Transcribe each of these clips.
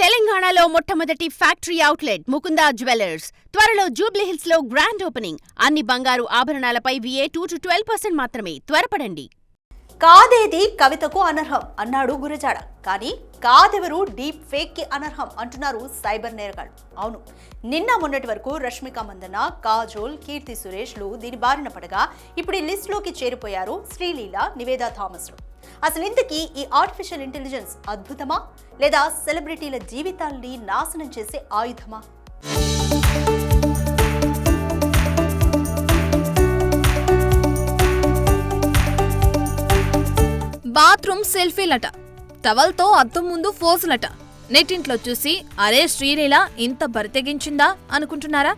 తెలంగాణలో మొట్టమొదటి factory outlet Mukunda jewellers త్వరలో జూబ్లీహిల్స్ లో గ్రాండ్ ఓపెనింగ్. అన్ని బంగారు ఆభరణాలపై VA 2-12% మాత్రమే. త్వరపడండి. కాదేది కవితకు అనర్హం అన్నాడు గురజాడ. కానీ కాదెవరు డీప్ ఫేక్ కి అనర్హం అంటున్నారు సైబర్ నేరగాళ్లు. అవును, నిన్న మొన్నటి వరకు రష్మిక మందన్న, కాజోల్, కీర్తి సురేష్లు దీని బారిన పడగా ఇప్పుడు ఈ లిస్ట్ లోకి చేరిపోయారు శ్రీలీల, నివేదా థామస్లు. అసలు ఇంతకీ ఈ ఆర్టిఫిషియల్ ఇంటెలిజెన్స్ అద్భుతమా లేదా సెలబ్రిటీల జీవితాల్ని నాశనం చేసే ఆయుధమా? బాత్రూమ్ సెల్ఫీలట, టవల్తో అద్దం ముందు ఫోజులట. నెట్టింట్లో చూసి అరే శ్రీలీల ఇంత బరితెగించిందా అనుకుంటున్నారా?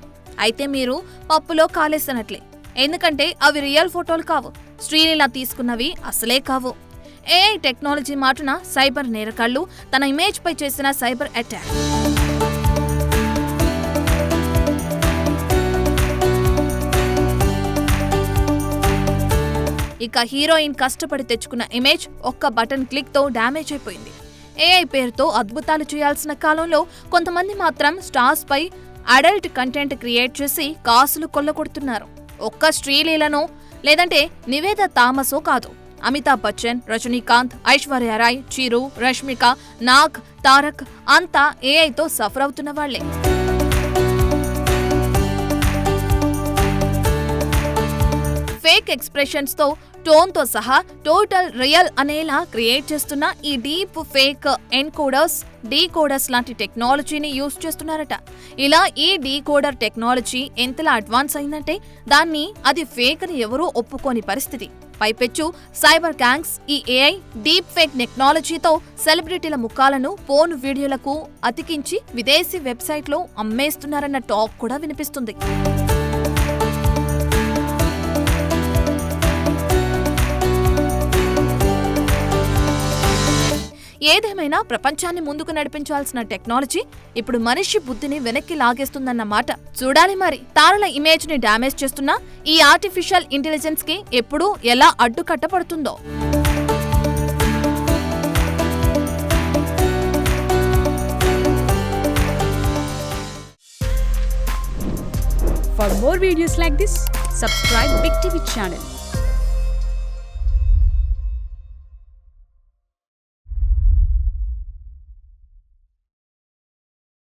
అయితే మీరు పప్పులో కాలేసినట్లే. ఎందుకంటే అవి రియల్ ఫోటోలు కావు, శ్రీలీల తీసుకున్నవి అసలే కావు. AI టెక్నాలజీ మాటున సైబర్ నేరగాళ్లు తన ఇమేజ్ పై చేసిన సైబర్ అటాక్. ఇక హీరోయిన్ కష్టపడి తెచ్చుకున్న ఇమేజ్ ఒక్క బటన్ క్లిక్ తో డ్యామేజ్ అయిపోయింది. AI పేరుతో అద్భుతాలు చేయాల్సిన కాలంలో కొంతమంది మాత్రం స్టార్స్ పై అడల్ట్ కంటెంట్ క్రియేట్ చేసి కాసులు కొల్లగొడుతున్నారు. ఒక్క శ్రీలీలనో లేదంటే నివేదా థామసో కాదు, అమితాబ్ బచ్చన్, రజనీకాంత్, ఐశ్వర్య రాయ్, చిరు, రష్మిక, నాగ్, తారక్ అంతా AIతో సఫర్ అవుతున్న వాళ్లే. ఫేక్ ఎక్స్ప్రెషన్స్ తో, టోన్ తో సహా టోటల్ రియల్ అనేలా క్రియేట్ చేస్తున్న ఈ డీప్ ఫేక్ ఎన్కోడర్స్, డీకోడర్స్ లాంటి టెక్నాలజీని యూజ్ చేస్తున్నారట. ఇలా ఈ డీకోడర్ టెక్నాలజీ ఎంతలా అడ్వాన్స్ అయిందంటే దాన్ని అది ఫేక్ అని ఎవరూ ఒప్పుకోని పరిస్థితి. పైపెచ్చు సైబర్ గ్యాంగ్స్ ఈ AI డీప్ ఫేక్ టెక్నాలజీతో సెలబ్రిటీల ముఖాలను ఫోన్ వీడియోలకు అతికించి విదేశీ వెబ్సైట్లో అమ్మేస్తున్నారన్న టాక్ కూడా వినిపిస్తుంది. ఏదేమైనా ప్రపంచాన్ని ముందుకు నడిపించాల్సిన టెక్నాలజీ ఇప్పుడు మనిషి బుద్ధిని వెనక్కి లాగేస్తుందన్న మాట. చూడాలి మరి తారల ఇమేజ్ ని డ్యామేజ్ చేస్తున్నా ఈ ఆర్టిఫిషియల్ ఇంటెలిజెన్స్ కి ఎప్పుడు ఎలా అడ్డుకట్టపడుతుందో. For more videos like this, subscribe Big TV channel.